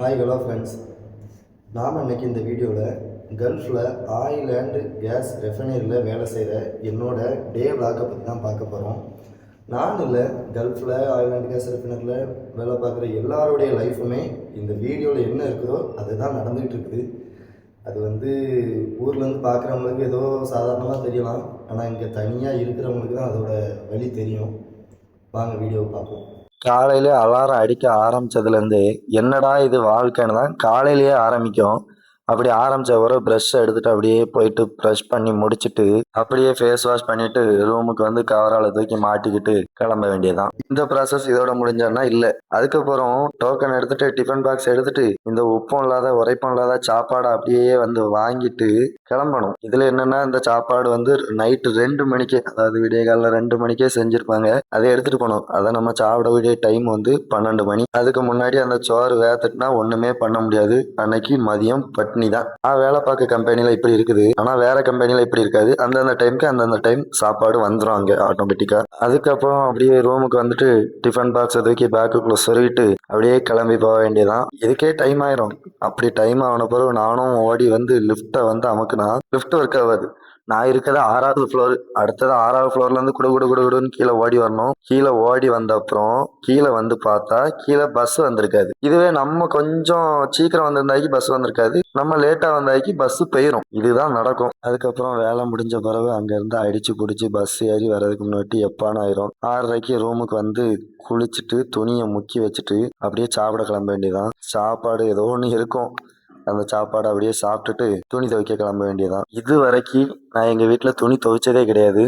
Hi hello friends. நாம் இன்றைக்கி இந்த வீடியோவில் கல்ஃபில் ஆயில் அண்ட் கேஸ் ரெஃபைனரியில் வேலை செய்கிற என்னோடய டே விளாகை பற்றி தான் பார்க்க போகிறோம். நான் இல்லை, கல்ஃபில் ஆயில் அண்ட் கேஸ் ரெஃபைனரியில் வேலை பார்க்குற எல்லாருடைய லைஃப்புமே இந்த வீடியோவில் என்ன இருக்குதோ அதுதான் நடந்துகிட்டு இருக்குது. அது ஊர்லேருந்து பார்க்குறவங்களுக்கு ஏதோ சாதாரணமாக தெரியலாம், ஆனால் இங்கே தனியாக இருக்கிறவங்களுக்கு தான் அதோட வழி தெரியும். வாங்க வீடியோவை பார்ப்போம். காலையிலே அலாரம் அடிக்க ஆரம்பித்ததுலேருந்து என்னடா இது வாழ்க்கைன்னு தான் காலையிலேயே ஆரம்பிக்கும். அப்படி ஆரம்பித்த ஒரு ப்ரஷ் எடுத்துகிட்டு அப்படியே போயிட்டு ப்ரஷ் பண்ணி முடிச்சுட்டு அப்படியே ஃபேஸ் வாஷ் பண்ணிவிட்டு ரூமுக்கு கவரால் தூக்கி மாட்டிக்கிட்டு கிளம்ப வேண்டியதான். இந்த ப்ராசஸ் இதோட முடிஞ்சான்னா இல்லை, அதுக்கப்புறம் டோக்கன் எடுத்துகிட்டு டிஃபன் பாக்ஸ் எடுத்துகிட்டு இந்த உப்பும் இல்லாத உரைப்பும் இல்லாத சாப்பாடை அப்படியே வாங்கிட்டு கிளம்பணும். இதில் என்னென்னா, இந்த சாப்பாடு நைட்டு 2 மணிக்கே, அதாவது விடிய காலையில் 2 மணிக்கே செஞ்சுருப்பாங்க. அதை எடுத்துகிட்டு போகணும். அதை நம்ம சாப்பிட வேண்டிய டைம் 12 மணி. அதுக்கு முன்னாடி அந்த சோறு வேத்துட்டுனா ஒன்றுமே பண்ண முடியாது. அன்னைக்கு மதியம் பட்னி தான். வேலை பார்க்க கம்பெனியில் இப்படி இருக்குது, ஆனால் வேற கம்பெனியில் இப்படி இருக்காது. அந்தந்த டைமுக்கு அந்தந்த டைம் சாப்பாடு வந்துடும் அங்கே ஆட்டோமேட்டிக்காக. அதுக்கப்புறம் அப்படியே ரூமுக்கு டிஃபன் பாக்ஸை தூக்கி பேக்குக்குள்ளே சொருகிட்டு அப்படியே கிளம்பி போக வேண்டியதான். இதுக்கே டைம் ஆயிரும். அப்படி டைம் ஆன பிறகு நானும் ஓடி லிஃப்ட்டை அமுக்குனா லிஃப்ட் ஒர்க் ஆகாது. நான் இருக்கிறது 6வது ஃப்ளோர். அடுத்தது 6வது ஃப்ளோர்லேருந்து குடுன்னு கீழே ஓடி வரணும். கீழே ஓடி வந்த அப்புறம் கீழே பார்த்தா கீழே பஸ் வந்திருக்காது. இதுவே நம்ம கொஞ்சம் சீக்கிரம் வந்திருந்தாக்கி பஸ் வந்திருக்காது, நம்ம லேட்டாக வந்தாக்கி பஸ் போயிடும். இதுதான் நடக்கும். அதுக்கப்புறம் வேலை முடிஞ்ச பிறகு அங்கேருந்து அடிச்சு பிடிச்சி பஸ் ஏறி வர்றதுக்கு முன்னாடி எப்பான்னு ஆயிரும். 6:30 ரூமுக்கு குளிச்சுட்டு துணியை முக்கி வச்சுட்டு அப்படியே சாப்பிட கிளம்ப வேண்டியதான். சாப்பாடு ஏதோ ஒன்று இருக்கும், அந்த சாப்பாடு அப்படியே சாப்பிட்டுட்டு துணி துவைக்க கிளம்ப வேண்டியதான். இது வரைக்கும் நான் எங்கள் வீட்டில் துணி துவைச்சதே கிடையாது.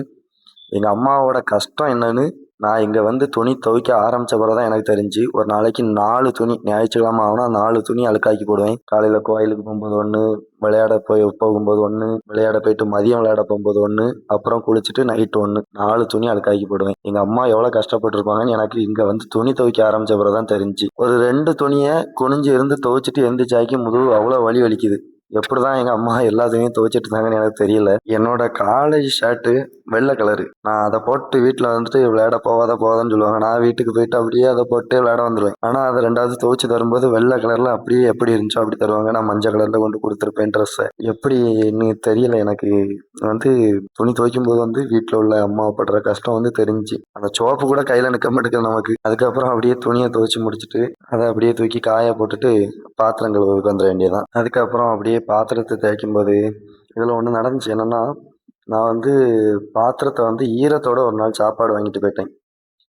எங்கள் அம்மாவோட கஷ்டம் என்னன்னு நான் இங்கே துணி துவைக்க ஆரம்பித்த பிறகு தான் எனக்கு தெரிஞ்சு. ஒரு நாளைக்கு 4 துணி, ஞாயிற்றுக்கிழமை ஆகுனா 4 துணி அழுக்காக்கி போடுவேன். காலையில் கோயிலுக்கு போகும்போது ஒன்று, விளையாட போகும்போது ஒன்று, விளையாட போயிட்டு மதியம் விளையாட போகும்போது ஒன்று, அப்புறம் குளிச்சுட்டு நைட்டு ஒன்று, 4 துணி அழுக்காக்கி போடுவேன். எங்கள் அம்மா எவ்வளோ கஷ்டப்பட்டுருப்பாங்கன்னு எனக்கு இங்கே துணி துவைக்க ஆரம்பித்த பிறகு தான் தெரிஞ்சு. ஒரு 2 துணியை குனிஞ்சு இருந்து துவைச்சிட்டு எந்திரிச்சாக்கி முதுகு அவ்வளோ வலிக்குது. எப்படி தான் எங்கள் அம்மா எல்லாத்தையும் துவைச்சிட்டு இருந்தாங்கன்னு எனக்கு தெரியல. என்னோட காலேஜ் ஷர்ட்டு வெள்ளை கலரு. நான் அதை போட்டு வீட்டில் விளையாட போகாதன்னு சொல்லுவாங்க. நான் வீட்டுக்கு போயிட்டு அப்படியே அதை போட்டு விளையாட வந்துடுவேன். ஆனால் அதை 2வது துவைச்சி தரும்போது வெள்ளை கலரில் அப்படியே எப்படி இருந்துச்சோ அப்படி தருவாங்க. நான் மஞ்சள் கலரில் கொண்டு கொடுத்துருப்பேன் ட்ரெஸ்ஸை. எப்படின்னு தெரியல எனக்கு. துணி துவைக்கும் போது வீட்டில் உள்ள அம்மா படுற கஷ்டம் தெரிஞ்சு. அந்த சோப்பு கூட கையில் நிற்க மாட்டேங்குது நமக்கு. அதுக்கப்புறம் அப்படியே துணியை துவைச்சி முடிச்சுட்டு அதை அப்படியே தூக்கி காய போட்டுட்டு பாத்திரம் கழுவுக்கு வந்துட வேண்டியதான். அதுக்கப்புறம் அப்படியே பாத்திரத்தை தேய்க்கும் போது இதில் ஒன்று நடந்துச்சு. என்னென்னா, நான் பாத்திரத்தை ஈரத்தோட ஒரு நாள் சாப்பாடு வாங்கிட்டு போயிட்டேன்.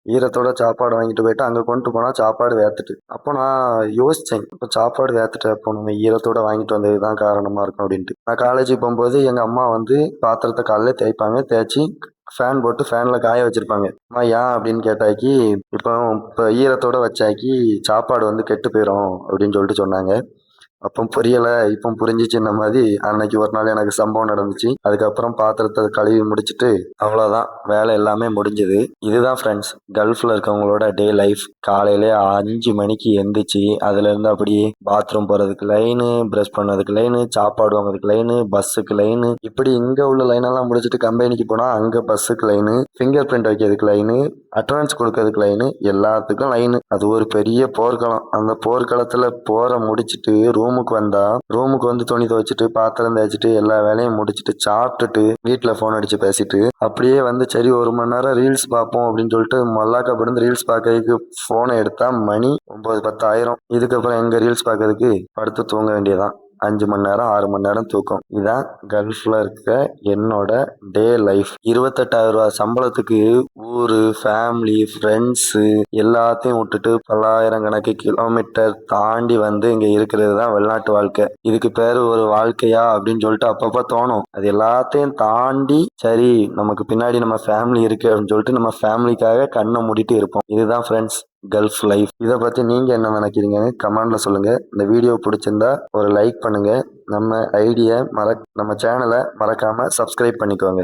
ஈரத்தோட சாப்பாடு வாங்கிட்டு போயிட்டு அங்கே கொண்டு போனால் சாப்பாடு வேத்துட்டு. அப்போ நான் யோசித்தேன், இப்போ சாப்பாடு வேத்துட்டு அப்போ நம்ம ஈரத்தோட வாங்கிட்டு வந்தது தான் காரணமாக இருக்கும் அப்படின்ட்டு. நான் காலேஜுக்கு போகும்போது எங்கள் அம்மா பாத்திரத்தை காலையில் தேய்ப்பாங்க. தேய்ச்சி ஃபேன் போட்டு ஃபேனில் காய வச்சுருப்பாங்க. அம்மா ஏன் அப்படின்னு கேட்டாக்கி, இப்போ ஈரத்தோட வச்சாக்கி சாப்பாடு கெட்டு போயிடும் அப்படின்னு சொல்லிட்டு சொன்னாங்க. அப்போ புரியலை, இப்போ புரிஞ்சிச்சுன்ன மாதிரி அன்னைக்கு ஒரு நாள் எனக்கு சம்பவம் நடந்துச்சு. அதுக்கப்புறம் பாத்திரத்தை கழுவி முடிச்சுட்டு அவ்வளோதான், வேலை எல்லாமே முடிஞ்சுது. இதுதான் ஃப்ரெண்ட்ஸ் கல்ஃபில் இருக்கவங்களோட டே லைஃப். காலையிலே 5 மணிக்கு எந்திரிச்சு அதுலேருந்து அப்படியே பாத்ரூம் போகிறதுக்கு லைனு, ப்ரஷ் பண்ணதுக்கு லைனு, சாப்பாடு வாங்குறதுக்கு லைனு, பஸ்ஸுக்கு லைனு, இப்படி இங்கே உள்ள லைனெல்லாம் முடிச்சுட்டு கம்பெனிக்கு போனால் அங்கே பஸ்ஸுக்கு லைனு, ஃபிங்கர் பிரிண்ட் வைக்கிறதுக்கு லைனு, அட்வான்ஸ் கொடுக்கறதுக்கு லைனு, எல்லாத்துக்கும் லைனு. அது ஒரு பெரிய போர்க்களம். அந்த போர்க்களத்தில் போற முடிச்சுட்டு ரூமுக்கு துணி துவைச்சிட்டு பாத்திரம் தேய்ச்சிட்டு எல்லா வேலையும் முடிச்சுட்டு சாப்பிட்டுட்டு வீட்டில் ஃபோன் அடிச்சு பேசிட்டு அப்படியே சரி 1 மணி நேரம் ரீல்ஸ் பார்ப்போம் அப்படின்னு சொல்லிட்டு மல்லாக்கப்படுந்து ரீல்ஸ் பார்க்கறதுக்கு ஃபோனை எடுத்தா மணி 9-10 ஆயிரும். இதுக்கப்புறம் எங்க ரீல்ஸ் பார்க்கறதுக்கு படுத்து தூங்க வேண்டியதான். 5 மணி நேரம் 6 மணி நேரம் தூக்கம். இதான் கல்ஃபில் இருக்க என்னோட டே லைஃப். 28,000 ரூபா சம்பளத்துக்கு ஊரு, ஃபேமிலி, ஃப்ரெண்ட்ஸு எல்லாத்தையும் விட்டுட்டு பல்லாயிரம் கணக்கு கிலோமீட்டர் தாண்டி இங்கே இருக்கிறது தான் வெளிநாட்டு வாழ்க்கை. இதுக்கு பேர் ஒரு வாழ்க்கையா அப்படின்னு சொல்லிட்டு அப்பப்போ தோணும். அது எல்லாத்தையும் தாண்டி சரி நமக்கு பின்னாடி நம்ம ஃபேமிலி இருக்கு அப்படின்னு சொல்லிட்டு நம்ம ஃபேமிலிக்காக கண்ணை மூடிட்டு இருப்போம். இதுதான் ஃப்ரெண்ட்ஸ் கல்ஃப் லைஃப். இதை பற்றி நீங்கள் என்ன நினைக்கிறீங்கன்னு கமெண்டில் சொல்லுங்கள். இந்த வீடியோ பிடிச்சிருந்தா ஒரு லைக் பண்ணுங்கள். நம்ம சேனலை மறக்காமல் சப்ஸ்கிரைப் பண்ணிக்கோங்க.